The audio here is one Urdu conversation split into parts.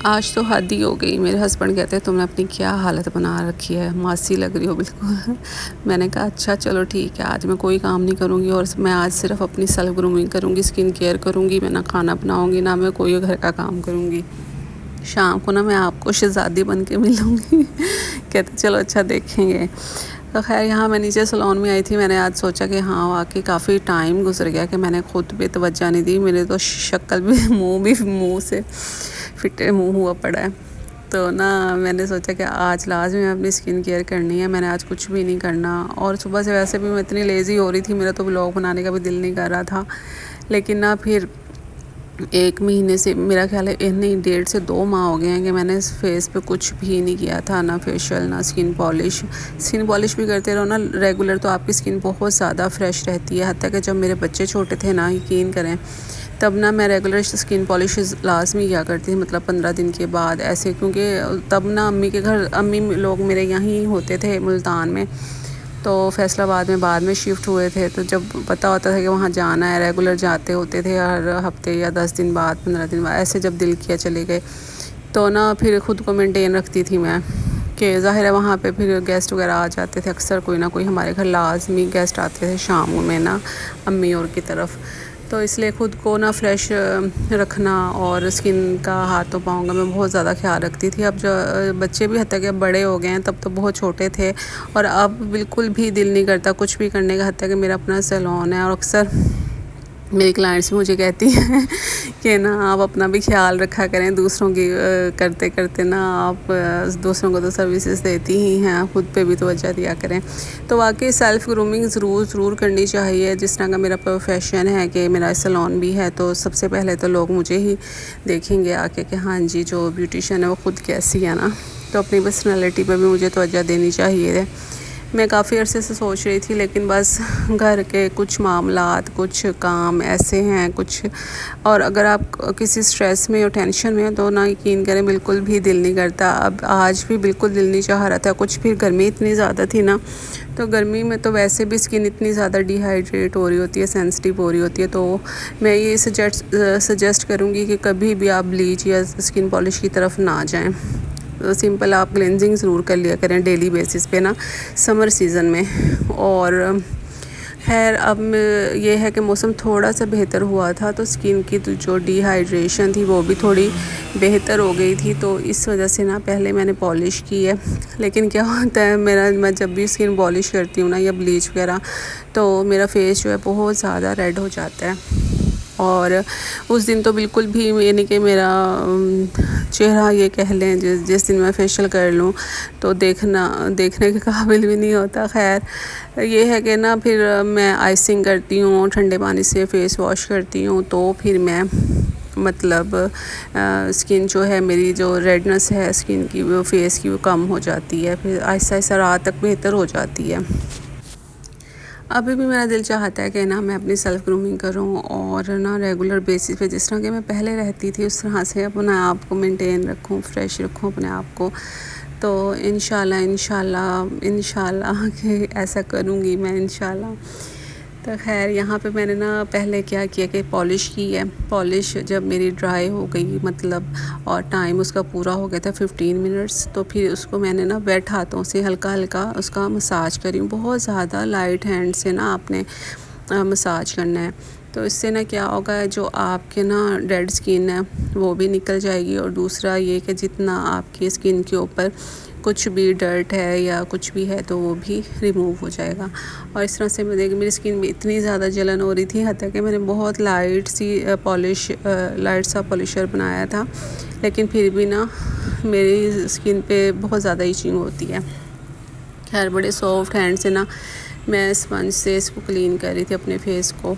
آج تو حد ہی ہو گئی. میرے ہسبینڈ کہتے ہیں تم نے اپنی کیا حالت بنا رکھی ہے, ماسی لگ رہی ہو بالکل. میں نے کہا اچھا چلو ٹھیک ہے, آج میں کوئی کام نہیں کروں گی اور میں آج صرف اپنی سیلف گرومنگ کروں گی, اسکن کیئر کروں گی. میں نہ کھانا بناؤں گی نہ میں کوئی گھر کا کام کروں گی. شام کو نا میں آپ کو شہزادی بن کے ملوں گی. کہتے چلو اچھا دیکھیں گے. تو خیر یہاں میں نیچے سلون میں آئی تھی. میں نے آج سوچا کہ ہاں واقعی کافی ٹائم گزر گیا کہ میں نے خود پہ توجہ نہیں دی. میرے تو شکل بھی منہ سے پھٹے منہ ہوا پڑا ہے. تو نا میں نے سوچا کہ آج لازمی میں اپنی اسکن کیئر کرنی ہے. میں نے آج کچھ بھی نہیں کرنا, اور صبح سے ویسے بھی میں اتنی لیزی ہو رہی تھی, میرا تو ولاگ بنانے کا بھی دل نہیں کر رہا تھا. لیکن نا پھر 1 مہینے سے, میرا خیال ہے نہیں 1.5 سے 2 ماہ ہو گئے ہیں کہ میں نے فیس پہ کچھ بھی نہیں کیا تھا, نہ فیشیل نہ اسکن پالش بھی کرتے رہو نا ریگولر, تو آپ کی اسکن بہت زیادہ فریش رہتی ہے. حتیٰ کہ جب میرے بچے چھوٹے تھے نا, یقین کریں, تب نا میں ریگولر اسکن پالش لازمی کیا کرتی تھی, مطلب 15 دن کے بعد ایسے, کیونکہ تب نا امی کے گھر, امی لوگ میرے یہیں ہوتے تھے ملتان میں, تو فیصل آباد میں بعد میں شفٹ ہوئے تھے. تو جب پتہ ہوتا تھا کہ وہاں جانا ہے, ریگولر جاتے ہوتے تھے ہر ہفتے یا 10 دن بعد 15 دن بعد, ایسے جب دل کیا چلے گئے. تو نا پھر خود کو مینٹین رکھتی تھی میں, کہ ظاہر ہے وہاں پہ پھر گیسٹ وغیرہ آ جاتے تھے, اکثر کوئی نہ کوئی ہمارے گھر لازمی گیسٹ آتے تھے شاموں میں نا امی اور کی طرف. تو اس لیے خود کو نا فریش رکھنا اور اسکن کا ہاتھوں پاؤں کا میں بہت زیادہ خیال رکھتی تھی. اب جو بچے بھی حتیٰ کہ اب بڑے ہو گئے ہیں, تب تو بہت چھوٹے تھے, اور اب بالکل بھی دل نہیں کرتا کچھ بھی کرنے کا. حتیٰ کہ میرا اپنا سیلون ہے, اور اکثر میری کلائنٹس مجھے کہتی ہیں کہ نا آپ اپنا بھی خیال رکھا کریں, دوسروں کی کرتے کرتے نا آپ دوسروں کو تو سروسز دیتی ہی ہیں, خود پہ بھی توجہ دیا کریں. تو واقعی سیلف گرومنگ ضرور کرنی چاہیے. جس طرح کا میرا پروفیشن ہے کہ میرا سیلون بھی ہے, تو سب سے پہلے تو لوگ مجھے ہی دیکھیں گے آ کے کہ ہاں جی جو بیوٹیشین ہے وہ خود کیسی ہے نا. تو اپنی پرسنالٹی پہ بھی مجھے توجہ دینی چاہیے. میں کافی عرصے سے سوچ رہی تھی, لیکن بس گھر کے کچھ معاملات, کچھ کام ایسے ہیں کچھ, اور اگر آپ کسی اسٹریس میں اور ٹینشن میں ہیں تو نہ یقین کریں بالکل بھی دل نہیں کرتا. اب آج بھی بالکل دل نہیں چاہ رہا تھا کچھ. پھر گرمی اتنی زیادہ تھی نا, تو گرمی میں تو ویسے بھی اسکن اتنی زیادہ ڈی ہائیڈریٹ ہو رہی ہوتی ہے, سینسٹیو ہو رہی ہوتی ہے. تو میں یہ سجیسٹ کروں گی کہ کبھی بھی آپ بلیچ یا اسکن پالش کی طرف نہ جائیں. سمپل آپ کلینزنگ ضرور کر لیا کریں ڈیلی بیسس پہ نا سمر سیزن میں. اور خیر اب یہ ہے کہ موسم تھوڑا سا بہتر ہوا تھا, تو اسکن کی جو ڈی ہائیڈریشن تھی وہ بھی تھوڑی بہتر ہو گئی تھی. تو اس وجہ سے نا پہلے میں نے پالش کی ہے. لیکن کیا ہوتا ہے میں جب بھی اسکن پالش کرتی ہوں نا یا بلیچ وغیرہ, تو میرا فیس جو ہے بہت زیادہ ریڈ ہو جاتا ہے. اور اس دن تو بالکل بھی یعنی کہ میرا چہرہ یہ کہہ لیں جس دن میں فیشیل کر لوں تو دیکھنے کے قابل بھی نہیں ہوتا. خیر یہ ہے کہ نا پھر میں آئسنگ کرتی ہوں, ٹھنڈے پانی سے فیس واش کرتی ہوں, تو پھر میں مطلب اسکن جو ہے میری جو ریڈنس ہے اسکن کی وہ فیس کی وہ کم ہو جاتی ہے, پھر آہستہ آہستہ رات تک بہتر ہو جاتی ہے. ابھی بھی میرا دل چاہتا ہے کہ نا میں اپنی سیلف گرومنگ کروں, اور نا ریگولر بیسس پہ جس طرح کہ میں پہلے رہتی تھی اس طرح سے اپنے آپ کو مینٹین رکھوں, فریش رکھوں اپنے آپ کو. تو انشاءاللہ کہ ایسا کروں گی میں انشاءاللہ. تو خیر یہاں پہ میں نے نا پہلے کیا کہ پالش کی ہے. پالش جب میری ڈرائی ہو گئی مطلب, اور ٹائم اس کا پورا ہو گیا تھا 15 منٹس, تو پھر اس کو میں نے نا ویٹ ہاتھوں سے ہلکا اس کا مساج کری ہوں. بہت زیادہ لائٹ ہینڈ سے نا آپ نے مساج کرنا ہے. تو اس سے نا کیا ہوگا, جو آپ کے نا ڈیڈ اسکن ہے وہ بھی نکل جائے گی, اور دوسرا یہ کہ جتنا آپ کی اسکن کے اوپر کچھ بھی ڈرٹ ہے یا کچھ بھی ہے تو وہ بھی ریموو ہو جائے گا. اور اس طرح سے میں میری اسکن میں اتنی زیادہ جلن ہو رہی تھی, حتیٰ کہ میں نے بہت لائٹ سا پالشر بنایا تھا, لیکن پھر بھی نا میری اسکن پہ بہت زیادہ ایچنگ ہوتی ہے. خیر بڑے سافٹ ہینڈ سے نا میں اسپنج سے اس کو کلین کر رہی تھی اپنے فیس کو.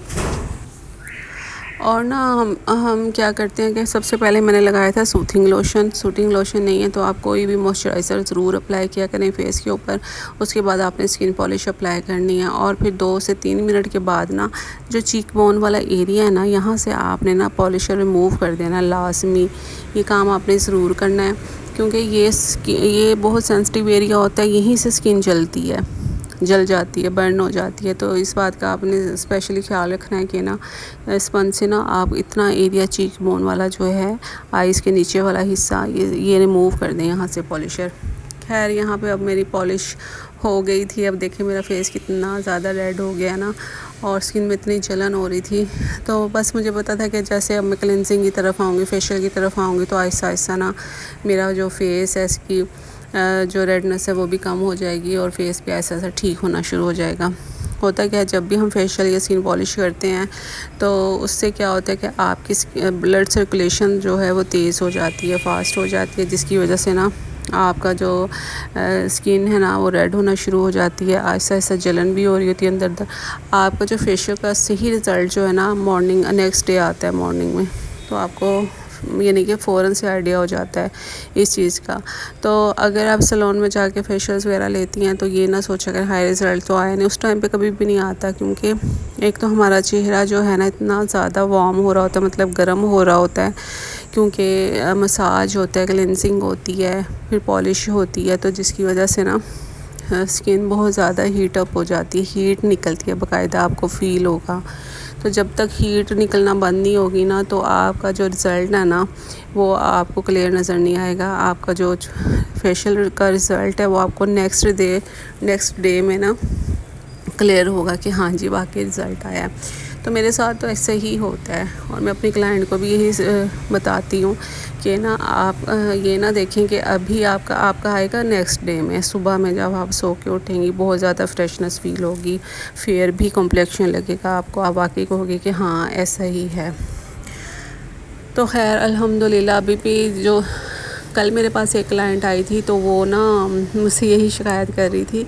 اور نا ہم کیا کرتے ہیں کہ سب سے پہلے میں نے لگایا تھا سوتھنگ لوشن نہیں ہے تو آپ کوئی بھی موئسچرائزر ضرور اپلائی کیا کریں فیس کے اوپر. اس کے بعد آپ نے اسکن پالش اپلائی کرنی ہے, اور پھر 2 سے 3 منٹ کے بعد نا جو چیک بون والا ایریا ہے نا, یہاں سے آپ نے نا پالشر ریموو کر دینا لازمی. یہ کام آپ نے ضرور کرنا ہے, کیونکہ یہ بہت سینسٹیو ایریا ہوتا ہے, یہیں سے اسکن جلتی ہے. جل جاتی ہے، برن ہو جاتی ہے. تو اس بات کا آپ نے اسپیشلی خیال رکھنا ہے کہ نا اسپنج سے نا آپ اتنا ایریا چیک بون والا جو ہے آئیز کے نیچے والا حصہ یہ ریموو کر دیں یہاں سے پالشر. خیر یہاں پہ اب میری پالش ہو گئی تھی. اب دیکھیں میرا فیس کتنا زیادہ ریڈ ہو گیا نا، اور اسکن میں اتنی جلن ہو رہی تھی. تو بس مجھے پتا تھا کہ جیسے اب میں کلینزنگ کی طرف آؤں گی، فیشیل کی طرف آؤں گی، تو آہستہ آہستہ نا میرا جو فیس ہے اس کی جو ریڈنس ہے وہ بھی کم ہو جائے گی، اور فیس بھی ایسا ایسا ٹھیک ہونا شروع ہو جائے گا. ہوتا کیا ہے جب بھی ہم فیشیل یا اسکن پالش کرتے ہیں تو اس سے کیا ہوتا ہے کہ آپ کی بلڈ سرکولیشن جو ہے وہ تیز ہو جاتی ہے، فاسٹ ہو جاتی ہے، جس کی وجہ سے نا آپ کا جو اسکن ہے نا وہ ریڈ ہونا شروع ہو جاتی ہے. آہستہ آہستہ جلن بھی ہو رہی ہوتی ہے اندر. آپ کا جو فیشیل کا صحیح رزلٹ جو ہے نا نیکسٹ ڈے آتا ہے مارننگ میں، تو آپ کو یعنی کہ فوراً سے آئیڈیا ہو جاتا ہے اس چیز کا. تو اگر آپ سیلون میں جا کے فیشیلز وغیرہ لیتی ہیں تو یہ نہ سوچا کہ ہائی رزلٹ تو آیا نہیں، اس ٹائم پہ کبھی بھی نہیں آتا. کیونکہ ایک تو ہمارا چہرہ جو ہے نا اتنا زیادہ وارم ہو رہا ہوتا ہے، مطلب گرم ہو رہا ہوتا ہے، کیونکہ مساج ہوتا ہے، کلینزنگ ہوتی ہے، پھر پالش ہوتی ہے، تو جس کی وجہ سے نا اسکن بہت زیادہ ہیٹ اپ ہو جاتی ہے، ہیٹ نکلتی ہے باقاعدہ، آپ کو فیل ہوگا. تو جب تک ہیٹ نکلنا بند نہیں ہوگی نا تو آپ کا جو رزلٹ ہے نا وہ آپ کو کلیئر نظر نہیں آئے گا. آپ کا جو فیشیل کا رزلٹ ہے وہ آپ کو نیکسٹ ڈے میں نا کلیئر ہوگا کہ ہاں جی واقعی رزلٹ آیا ہے. تو میرے ساتھ تو ایسے ہی ہوتا ہے، اور میں اپنی کلائنٹ کو بھی یہی بتاتی ہوں کہ نا آپ یہ نہ دیکھیں کہ ابھی آپ کا آئے گا نیکسٹ ڈے میں. صبح میں جب آپ سو کے اٹھیں گی بہت زیادہ فریشنس فیل ہوگی، فیئر بھی کمپلیکشن لگے گا آپ کو، آپ واقعی کہوگے کہ ہاں ایسا ہی ہے. تو خیر الحمدللہ ابھی بھی جو کل میرے پاس ایک کلائنٹ آئی تھی تو وہ نا مجھ سے یہی شکایت کر رہی تھی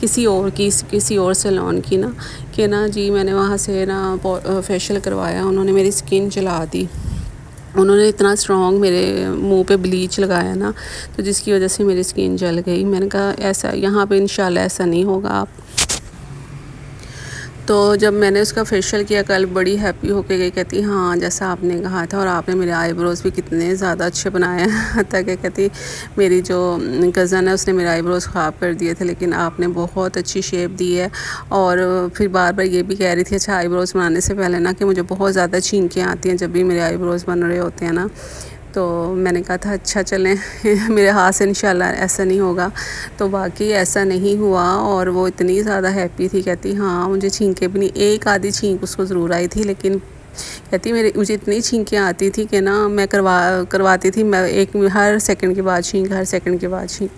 کسی اور سیلون کی نا کہ نا جی میں نے وہاں سے نا فیشیل کروایا، انہوں نے میری اسکن جلا دی، انہوں نے اتنا اسٹرانگ میرے منہ پہ بلیچ لگایا نا، تو جس کی وجہ سے میری اسکن جل گئی. میں نے کہا ایسا یہاں پہ انشاءاللہ ایسا نہیں ہوگا. تو جب میں نے اس کا فیشیل کیا کل، بڑی ہیپی ہو کے گئی، کہتی ہاں جیسا آپ نے کہا تھا، اور آپ نے میرے آئی بروز بھی کتنے زیادہ اچھے بنائے ہیں. حتیٰ کہ کہتی میری جو کزن ہے اس نے میرے آئی بروز خراب کر دیے تھے، لیکن آپ نے بہت اچھی شیپ دی ہے. اور پھر بار بار یہ بھی کہہ رہی تھی اچھا آئی بروز بنانے سے پہلے نا کہ مجھے بہت زیادہ چھینکیں آتی ہیں جب بھی میرے آئی بروز بن رہے ہوتے ہیں نا. تو میں نے کہا تھا اچھا چلیں میرے ہاتھ سے انشاءاللہ ایسا نہیں ہوگا. تو باقی ایسا نہیں ہوا، اور وہ اتنی زیادہ ہیپی تھی، کہتی ہاں مجھے چھینکیں بھی نہیں، ایک آدھی چھینک اس کو ضرور آئی تھی، لیکن کہتی مجھے اتنی چھینکیں آتی تھی کہ نا میں کرواتی تھی، میں ہر سیکنڈ کے بعد چھینک،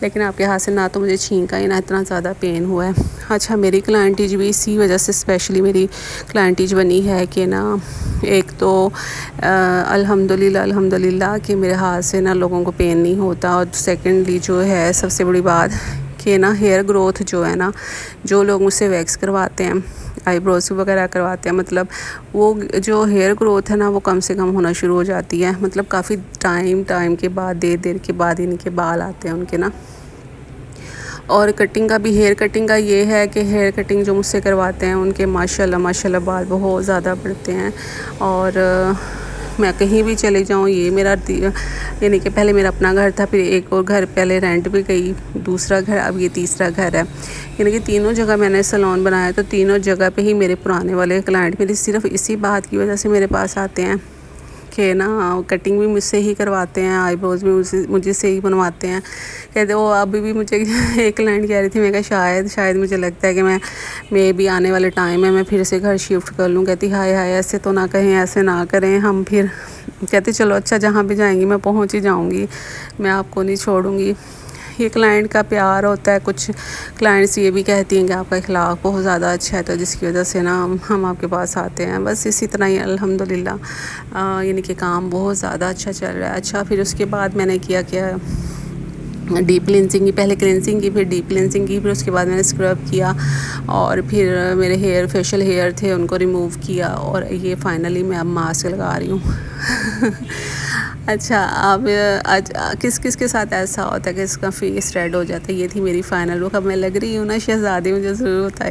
لیکن آپ کے ہاتھ سے نہ تو مجھے چھینک آئی نہ اتنا زیادہ پین ہوا ہے. اچھا میری کلائنٹیج بھی اسی وجہ سے اسپیشلی میری کلائنٹیج بنی ہے کہ نا ایک تو الحمدللہ کہ میرے ہاتھ سے نا لوگوں کو پین نہیں ہوتا، اور سیکنڈلی جو ہے سب سے بڑی بات کہ نا ہیئر گروتھ جو ہے نا، جو لوگ مجھ سے ویکس کرواتے ہیں، آئی بروز وغیرہ کرواتے ہیں، مطلب وہ جو ہیئر گروتھ ہے نا وہ کم سے کم ہونا شروع ہو جاتی ہے. مطلب کافی ٹائم کے بعد، دیر کے بعد ان کے بال آتے ہیں ان کے نا. اور کٹنگ کا بھی، ہیئر کٹنگ کا یہ ہے کہ ہیئر کٹنگ جو مجھ سے کرواتے ہیں ان کے ماشاءاللہ بال بہت زیادہ بڑھتے ہیں. اور میں کہیں بھی چلے جاؤں، یہ میرا یعنی کہ پہلے میرا اپنا گھر تھا، پھر ایک اور گھر پہلے رینٹ پہ گئی، دوسرا گھر، اب یہ تیسرا گھر ہے. یعنی کہ تینوں جگہ میں نے سیلون بنایا، تو تینوں جگہ پہ ہی میرے پرانے والے کلائنٹ میری صرف اسی بات کی وجہ سے میرے پاس آتے ہیں کہ نا کٹنگ بھی مجھ سے ہی کرواتے ہیں، آئی بروز بھی مجھے سے ہی بنواتے ہیں. کہتے وہ ابھی بھی مجھے ایک کلائنٹ کہہ رہی تھی، میں کہا شاید مجھے لگتا ہے کہ میں بھی آنے والے ٹائم میں پھر سے گھر شفٹ کر لوں. کہتی ہائے ایسے تو نہ کہیں، ایسے نہ کریں ہم. پھر کہتی چلو اچھا جہاں بھی جائیں گی میں پہنچ ہی جاؤں گی، میں آپ کو نہیں چھوڑوں گی. یہ کلائنٹ کا پیار ہوتا ہے. کچھ کلائنٹس یہ بھی کہتی ہیں کہ آپ کا اخلاق بہت زیادہ اچھا ہے، تو جس کی وجہ سے نا ہم آپ کے پاس آتے ہیں. بس اسی طرح ہی الحمدللہ یعنی کہ کام بہت زیادہ اچھا چل رہا ہے. اچھا پھر اس کے بعد میں نے کیا ڈیپ کلینزنگ کی، پہلے کلینزنگ کی، پھر ڈیپ کلینزنگ کی، پھر اس کے بعد میں نے اسکرب کیا، اور پھر میرے فیشیل ہیئر تھے ان کو ریموو کیا، اور یہ فائنلی میں اب ماسک لگا رہی ہوں. اچھا اب کس کے ساتھ ایسا ہوتا ہے کہ اس کا فیس ریڈ ہو جاتا ہے؟ یہ تھی میری فائنل لک. اب میں لگ رہی ہوں نا شہزادی، مجھے ضرور بتائی.